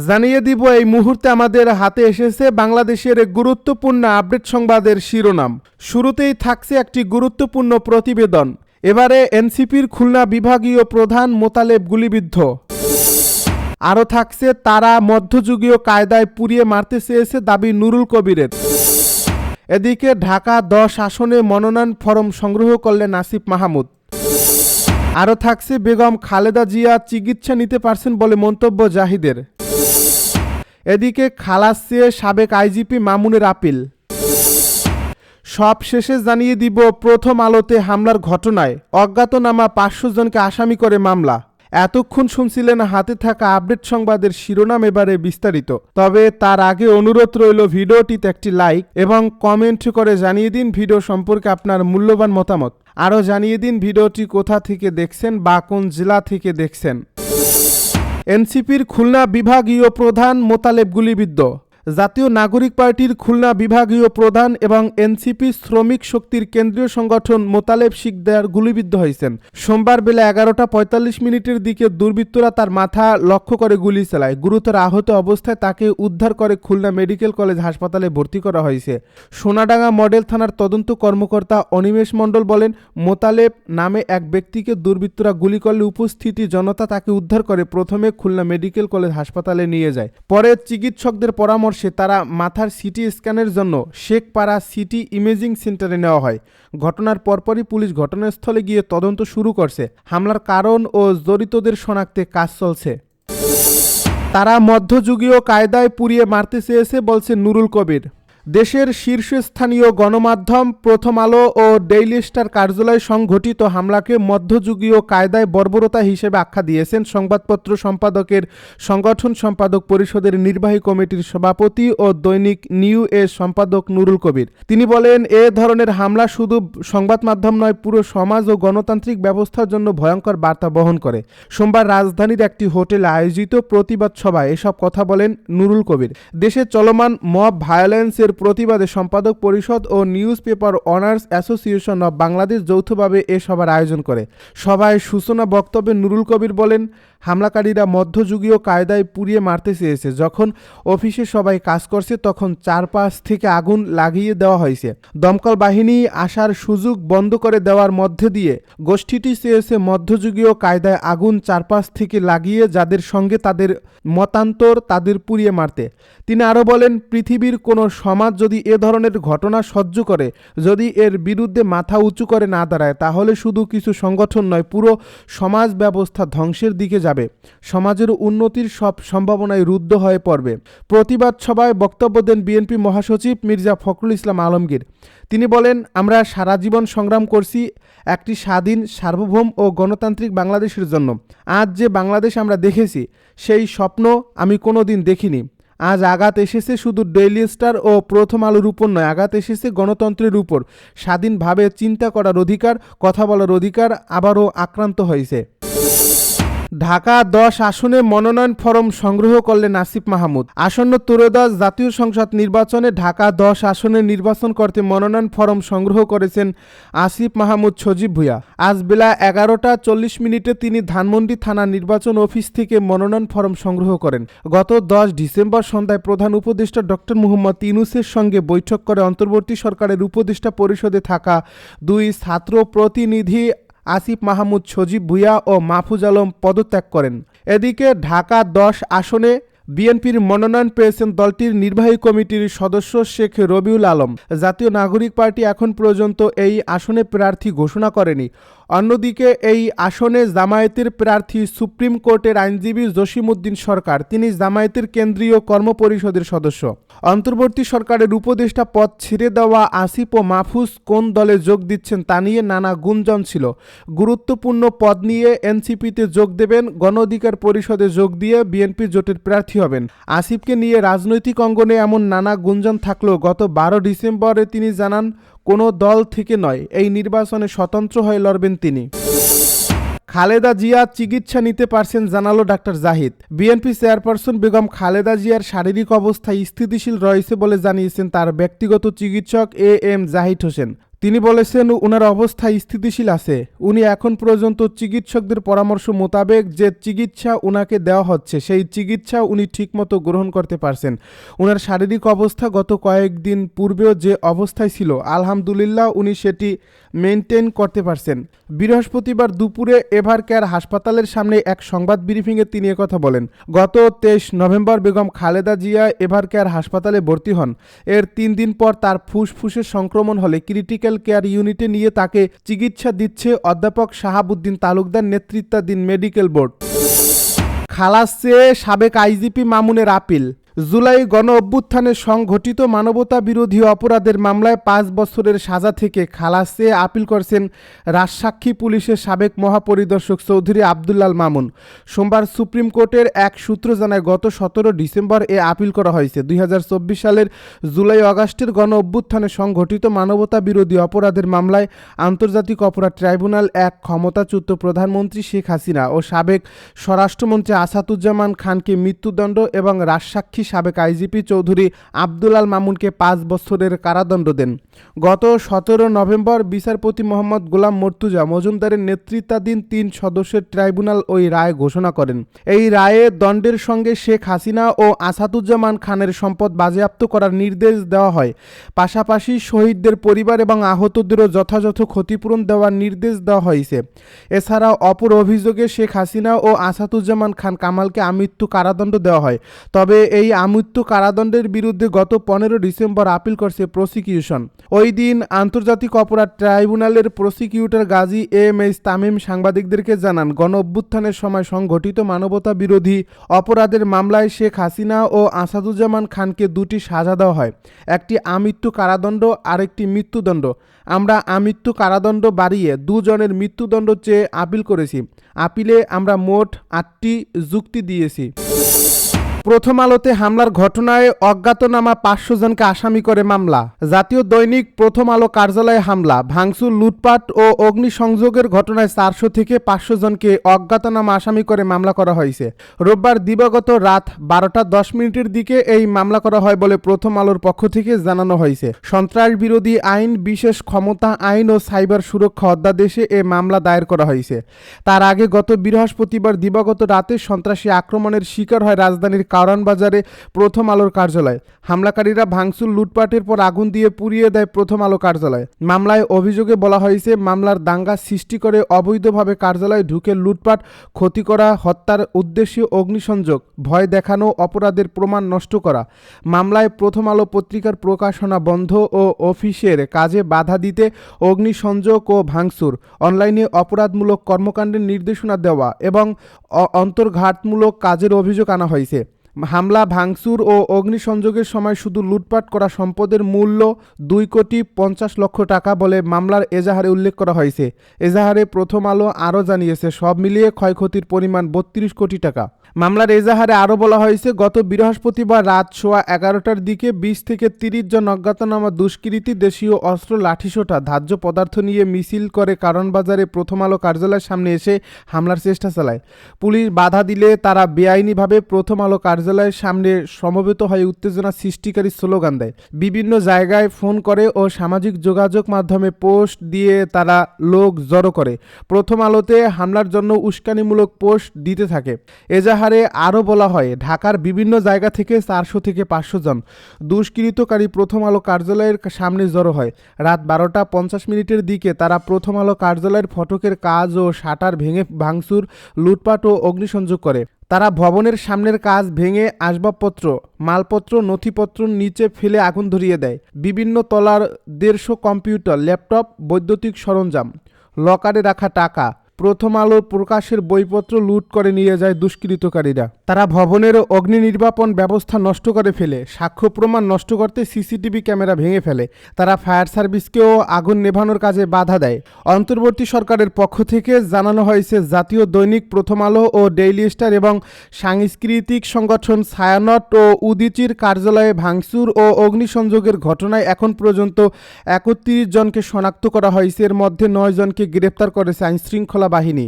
জানিয়ে দিব এই মুহূর্তে আমাদের হাতে এসেছে বাংলাদেশের গুরুত্বপূর্ণ আপডেট সংবাদের শিরোনাম। শুরুতেই থাকছে একটি গুরুত্বপূর্ণ প্রতিবেদন। এবারে এনসিপির খুলনা বিভাগীয় প্রধান মোতালেব গুলিবিদ্ধ। আরও থাকছে তারা মধ্যযুগীয় কায়দায় পুড়িয়ে মারতে চেয়েছে দাবি নুরুল কবিরের। এদিকে ঢাকা 10 আসনে মনোনয়ন ফরম সংগ্রহ করলেন আসিফ মাহমুদ। আরও থাকছে বেগম খালেদা জিয়া চিকিৎসা নিতে পারছেন বলে মন্তব্য জাহিদের। এদিকে খালাস চেয়ে সাবেক আইজিপি মামুনের আপিল। সব শেষে জানিয়ে দিব প্রথম আলোতে হামলার ঘটনায় অজ্ঞাতনামা 500 জনকে আসামি করে মামলা। এতক্ষণ শুনছিলেন হাতে থাকা আপডেট সংবাদের শিরোনাম, এবারে বিস্তারিত। তবে তার আগে অনুরোধ রইল ভিডিওটিতে একটি লাইক এবং কমেন্ট করে জানিয়ে দিন ভিডিও সম্পর্কে আপনার মূল্যবান মতামত। আরও জানিয়ে দিন ভিডিওটি কোথা থেকে দেখছেন বা কোন জেলা থেকে দেখছেন। এনসিপির খুলনা বিভাগীয় প্রধান মোতালেব গুলিবিদ্ধ। জাতীয় নাগরিক পার্টির খুলনা বিভাগীয় প্রধান এবং এনসিপি শ্রমিক শক্তির কেন্দ্রীয় সংগঠন মোতালেব শিকদার গুলিবিদ্ধ হয়েছেন। সোমবার বেলা 11:45 দিকে দুর্বৃত্তরা তার মাথা লক্ষ্য করে গুলি চালায়। গুরুতর আহত অবস্থায় তাকে উদ্ধার করে খুলনা মেডিকেল কলেজ হাসপাতালে ভর্তি করা হয়েছে। সোনাডাঙ্গা মডেল থানার তদন্ত কর্মকর্তা অনিমেষ মণ্ডল বলেন, মোতালেব নামে এক ব্যক্তিকে দুর্বৃত্তরা গুলি করলে উপস্থিতি জনতা তাকে উদ্ধার করে প্রথমে খুলনা মেডিকেল কলেজ হাসপাতালে নিয়ে যায়। পরে চিকিৎসকদের পরামর্শে তারা মাথার সিটি স্ক্যানের জন্য শেখপাড়া সিটি ইমেজিং সেন্টারে নেওয়া হয়। ঘটনার পরপরই পুলিশ ঘটনাস্থলে গিয়ে তদন্ত শুরু করছে। হামলার কারণ ও জড়িতদের শনাক্তে কাজ চলছে। তারা মধ্যযুগীয় কায়দায় পুড়িয়ে মারতে চেয়েছে বলছে নুরুল কবির। দেশের শীর্ষস্থানীয় গণমাধ্যম প্রথম আলো ও ডেইলি স্টার কার্যালয়ে সংঘটিত হামলাকে মধ্যযুগীয় কায়দায় বর্বরতা হিসেবে আখ্যা দিয়েছেন সংবাদপত্র সম্পাদকের সংগঠন সম্পাদক পরিষদের নির্বাহী কমিটির সভাপতি ও দৈনিক নিউ এর সম্পাদক নুরুল কবির। তিনি বলেন, এ ধরনের হামলা শুধু সংবাদ মাধ্যম নয়, পুরো সমাজ ও গণতান্ত্রিক ব্যবস্থার জন্য ভয়ঙ্কর বার্তা বহন করে। সোমবার রাজধানীর একটি হোটেলে আয়োজিত প্রতিবাদ সভায় এসব কথা বলেন নুরুল কবির। দেশে চলমান মব ভায়োলেন্সের প্রতিবাদে সম্পাদক পরিষদ ও newspaper owners association of Bangladesh যৌথভাবে এ সভার আয়োজন করে। সভায় সূচনা বক্তব্যে নুরুল কবির বলেন, হামলাকারীরা মধ্যযুগীয় কায়দায় পুড়িয়ে মারতে চেয়েছে। যখন অফিসে সবাই কাজ করছে তখন চারপাশ থেকে আগুন লাগিয়ে দেওয়া হয়েছে। দমকল বাহিনী আসার সুযোগ বন্ধ করে দেওয়ার মধ্যে দিয়ে গোষ্ঠীটি চেয়েছে মধ্যযুগীয় কায়দায় আগুন চারপাশ থেকে লাগিয়ে যাদের সঙ্গে তাদের মতান্তর তাদের পুড়িয়ে মারতে। তিনি আরও বলেন, পৃথিবীর কোনো সমাজ যদি এ ধরনের ঘটনা সহ্য করে, যদি এর বিরুদ্ধে মাথা উঁচু করে না দাঁড়ায়, তাহলে শুধু কিছু সংগঠন নয়, পুরো সমাজ ব্যবস্থা ধ্বংসের দিকে যাবে। সমাজের উন্নতির সব সম্ভাবনায় রুদ্ধ হয়ে পড়বে। প্রতিবাদ সভায় বক্তব্য দেন বিএনপি মহাসচিব মির্জা ফখরুল ইসলাম আলমগীর। তিনি বলেন, আমরা সারা জীবন সংগ্রাম করছি একটি স্বাধীন, সার্বভৌম ও গণতান্ত্রিক বাংলাদেশের জন্য। আজ যে বাংলাদেশ আমরা দেখেছি, সেই স্বপ্ন আমি কোনোদিন দেখিনি। আজ আঘাত এসেছে শুধু ডেইলি স্টার ও প্রথম আলোর উপর নয়, আঘাত এসেছে গণতন্ত্রের উপর। স্বাধীনভাবে চিন্তা করার অধিকার, কথা বলার অধিকার আবারও আক্রান্ত হয়েছে। ঢাকা 10 আসনে মনোনয়ন ফরম সংগ্রহ করলেন আসিফ মাহমুদ। আসন্ন ত্রয়োদশ জাতীয় সংসদ নির্বাচনে ঢাকা 10 আসনে নির্বাচন করতে মনোনয়ন ফরম সংগ্রহ করেছেন আসিফ মাহমুদ সজীব ভুঁইয়া। আজ বেলা 11:40 তিনি ধানমন্ডি থানা নির্বাচন অফিস থেকে মনোনয়ন ফরম সংগ্রহ করেন। গত 10 ডিসেম্বর সন্ধ্যায় প্রধান উপদেষ্টা ডক্টর মুহাম্মদ ইউনূসের সঙ্গে বৈঠক করে অন্তর্বর্তী সরকারের উপদেষ্টা পরিষদে থাকা 2 ছাত্র প্রতিনিধি আসিফ মাহমুদ সজীব ভুঁইয়া ও মাহফুজ আলম পদত্যাগ করেন। এদিকে ঢাকা 10 আসনে বিএনপির মনোনয়ন পেয়েছেন দলটির নির্বাহী কমিটির সদস্য শেখ রবিউল আলম। জাতীয় নাগরিক পার্টি এখন পর্যন্ত এই আসনে প্রার্থী ঘোষণা করেনি। অন্যদিকে এই আসনে জামায়াতের প্রার্থী সুপ্রিম কোর্টের আইনজীবী জসিমউদ্দিন সরকার। তিনি জামায়াতের কেন্দ্রীয় কর্মপরিষদের সদস্য। অন্তর্বর্তী সরকারের উপদেষ্টা পদ ছেড়ে দেওয়া আসিফ ও মাহফুজ কোন দলে যোগ দিচ্ছেন তা নিয়ে নানা গুঞ্জন ছিল। গুরুত্বপূর্ণ পদ নিয়ে এনসিপিতে যোগ দেবেন, গণ অধিকার পরিষদে যোগ দিয়ে বিএনপি জোটের প্রার্থী হবেন। আসিফকে নিয়ে রাজনৈতিক অঙ্গনে এমন নানা গুঞ্জন থাকলেও গত 12 ডিসেম্বরে তিনি জানান, কোনো দল থেকে নয়, এই নির্বাচনে স্বতন্ত্র হয়ে লড়বেন তিনি। খালেদা জিয়া চিকিৎসা নিতে পারছেন জানালো doctor Zahid. BNP chairperson Begum Khaleda জিয়ার শারীরিক অবস্থা স্থিতিশীল রয়েছে বলে জানিয়েছেন তার ব্যক্তিগত চিকিৎসক এ এম জাহিদ হোসেন। তিনি বলেছেন উনার অবস্থা স্থিতিশীল আছে। উনি এখন পর্যন্ত চিকিৎসকদের পরামর্শ মোতাবেক যে চিকিৎসা উনাকে দেওয়া হচ্ছে সেই চিকিৎসা উনি ঠিকমতো গ্রহণ করতে পারছেন। উনার শারীরিক অবস্থা গত কয়েকদিন পূর্বেও যে অবস্থায় ছিল আলহামদুলিল্লাহ উনি সেটি মেনটেন করতে পারছেন। বৃহস্পতিবার দুপুরে এভারকেয়ার হাসপাতালের সামনে এক সংবাদ ব্রিফিংয়ে তিনি একথা বলেন। গত 23 নভেম্বর বেগম খালেদা জিয়া এভারকেয়ার হাসপাতালে ভর্তি হন। এর 3 দিন পর তার ফুসফুসের সংক্রমণ হলে ক্রিটিক্যাল কেয়ার ইউনিটে নিয়ে তাকে চিকিৎসা দিচ্ছে অধ্যাপক শাহাবুদ্দিন তালুকদার নেতৃত্বাধীন মেডিকেল বোর্ড। খালাস চেয়ে সাবেক আইজিপি মামুনের আপিল। জুলাই গণ অভ্যুত্থানে সংঘটিত মানবতা বিরোধী অপরাধের মামলায় 5 বছরের সাজা থেকে খালাস চেয়ে আপিল করছেন রাজসাক্ষী পুলিশের সাবেক মহাপরিদর্শক চৌধুরী আব্দুল্লাল মামুন। সোমবার সুপ্রিম কোর্টের এক সূত্র জানায় গত 17 ডিসেম্বর এ আপিল করা হয়েছে। 2024 সালের জুলাই আগস্টের গণ অভ্যুত্থানে সংঘটিত মানবতা বিরোধী অপরাধের মামলায় আন্তর্জাতিক অপরাধ ট্রাইব্যুনাল এক ক্ষমতাচ্যুত প্রধানমন্ত্রী শেখ হাসিনা ও সাবেক স্বরাষ্ট্রমন্ত্রী আসাদুজ্জামান খানকে মৃত্যুদণ্ড এবং রাজসাক্ষী সাবেক আইজিপি চৌধুরী আব্দুলাল মামুনকে 5 বছরের কারাদণ্ড দেন। গত 17 নভেম্বর বিচারপতি মোহাম্মদ গোলাম মর্তুজা মজুমদারের নেতৃত্বাধীন 3 সদস্যের ট্রাইব্যুনাল ওই রায় ঘোষণা করেন। এই রায়ে দণ্ডের সঙ্গে শেখ হাসিনা ও আসাদুজ্জামান খানের সম্পদ বাজেয়াপ্ত করার নির্দেশ দেওয়া হয়। পাশাপাশি শহীদদের পরিবার এবং আহতদেরও যথাযথ ক্ষতিপূরণ দেওয়ার নির্দেশ দেওয়া হয়েছে। এছাড়াও অপর অভিযোগে শেখ হাসিনা ও আসাদুজ্জামান খান কামালকে আমৃত্যু কারাদণ্ড দেওয়া হয়। তবে এই আমৃত্যু কারাদণ্ডের বিরুদ্ধে গত 15 ডিসেম্বর আপিল করছে প্রসিকিউশন। ওই দিন আন্তর্জাতিক অপরাধ ট্রাইব্যুনালের প্রসিকিউটর গাজী এম.এইচ. তামিম সাংবাদিকদেরকে জানান গণ অভ্যুত্থানের সময় সংঘটিত মানবতা বিরোধী অপরাধের মামলায় শেখ হাসিনা ও আসাদুজ্জামান খানকে 2টি সাজা দেওয়া হয়, একটি আমৃত্যু কারাদণ্ড আর একটি মৃত্যুদণ্ড। আমরা আমৃত্যু কারাদণ্ড বাড়িয়ে 2 জনের মৃত্যুদণ্ড চেয়ে আপিল করেছি। আপিলে আমরা মোট 8টি যুক্তি দিয়েছি। প্রথম আলোতে হামলার ঘটনায় অজ্ঞাতনামা 500 জনকে আসামি করে মামলা। জাতীয় দৈনিক প্রথম আলো কার্যালয়ে হামলা, ভাঙচুর, লুটপাট ও অগ্নিসংযোগের ঘটনায় 400 থেকে 500 জনকে অজ্ঞাতনামা আসামি করে মামলা করা হয়েছে। রোববার দিবাগত রাত 12:10 দিকে এই মামলা করা হয় বলে প্রথম আলোর পক্ষ থেকে জানানো হয়েছে। সন্ত্রাস বিরোধী আইন, বিশেষ ক্ষমতা আইন ও সাইবার সুরক্ষা অধ্যাদেশে এ মামলা দায়ের করা হয়েছে। তার আগে গত বৃহস্পতিবার দিবাগত রাতে সন্ত্রাসী আক্রমণের শিকার হয় রাজধানীর কারওয়ান বাজারে প্রথম আলোর কার্যালয়। হামলাকারীরা ভাঙচুর, লুটপাটের পর আগুন দিয়ে পুড়িয়ে দেয় প্রথম আলো কার্যালয়। মামলায় অভিযোগে বলা হয়েছে মামলার দাঙ্গা সৃষ্টি করে অবৈধভাবে কার্যালয়ে ঢুকে লুটপাট, ক্ষতি করা, হত্যার উদ্দেশ্যে অগ্নিসংযোগ, ভয় দেখানো, অপরাধের প্রমাণ নষ্ট করা। মামলায় প্রথম আলো পত্রিকার প্রকাশনা বন্ধ ও অফিসের কাজে বাধা দিতে, অগ্নিসংযোগ ও ভাঙচুর, অনলাইনে অপরাধমূলক কর্মকাণ্ডের নির্দেশনা দেওয়া এবং অন্তর্ঘাতমূলক কাজের অভিযোগ আনা হয়েছে। হামলা, ভাঙচুর ও অগ্নিসংযোগের সময় শুধু লুটপাট করা সম্পদের মূল্য 2,50,00,000 টাকা বলে মামলার এজাহারে উল্লেখ করা হয়েছে। এজাহারে প্রথম আলো আরও জানিয়েছে সব মিলিয়ে ক্ষয়ক্ষতির পরিমাণ 32 কোটি টাকা। মামলার এজাহারে আরও বলা হয়েছে গত বৃহস্পতিবার রাত 11:15টার দিকে 20 থেকে 30 জন অজ্ঞাতনামা দুষ্কৃতী দেশীয় অস্ত্র, লাঠিসোঁটা, ধার্য পদার্থ নিয়ে মিছিল করে কারওয়ান বাজারে প্রথম আলো কার্যালয়ের সামনে এসে হামলার চেষ্টা চালায়। পুলিশ বাধা দিলে তারা বেআইনিভাবে প্রথম আলো কার্যালয়ের সামনে সমবেত হয়ে উত্তেজনা সৃষ্টিকারী স্লোগান দেয়। বিভিন্ন জায়গায় ফোন করে ও সামাজিক যোগাযোগ মাধ্যমে পোস্ট দিয়ে তারা লোক জড়ো করে প্রথম আলোতে হামলার জন্য উস্কানিমূলক পোস্ট দিতে থাকে। এজাহারে আরও বলা হয় ঢাকার বিভিন্ন জায়গা থেকে 400 থেকে 500 জন দুষ্কৃতকারী প্রথম আলো কার্যালয়ের সামনে জড়ো হয়। রাত 12:50 দিকে তারা প্রথম আলো কার্যালয়ের ফটকের কাজ ও শাটার ভেঙে ভাঙচুর, লুটপাট ও অগ্নিসংযোগ করে। তারা ভবনের সামনের কাজ ভেঙে আসবাবপত্র, মালপত্র, নথিপত্র নিচে ফেলে আগুন ধরিয়ে দেয়। বিভিন্ন তলার 150 কম্পিউটার, ল্যাপটপ, বৈদ্যুতিক সরঞ্জাম, লকারে রাখা টাকা, প্রথম আলো প্রকাশের বইপত্র লুট করে নিয়ে যায় দুষ্কৃতকারীরা। তারা ভবনের অগ্নি নির্বাপন ব্যবস্থা নষ্ট করে ফেলে, সাক্ষ্য প্রমাণ নষ্ট করতে সিসিটিভি ক্যামেরা ভেঙে ফেলে। তারা ফায়ার সার্ভিসকেও আগুন নেভানোর কাজে বাধা দেয়। অন্তর্বর্তী সরকারের পক্ষ থেকে জানানো হয়েছে জাতীয় দৈনিক প্রথম আলো ও ডেইলি স্টার এবং সাংস্কৃতিক সংগঠন ছায়ানট ও উদীচীর কার্যালয়ে ভাঙচুর ও অগ্নিসংযোগের ঘটনায় এখন পর্যন্ত 31 জনকে শনাক্ত করা হয়েছে। এর মধ্যে 9 জনকে গ্রেপ্তার করেছে আইনশৃঙ্খলা বাহিনী।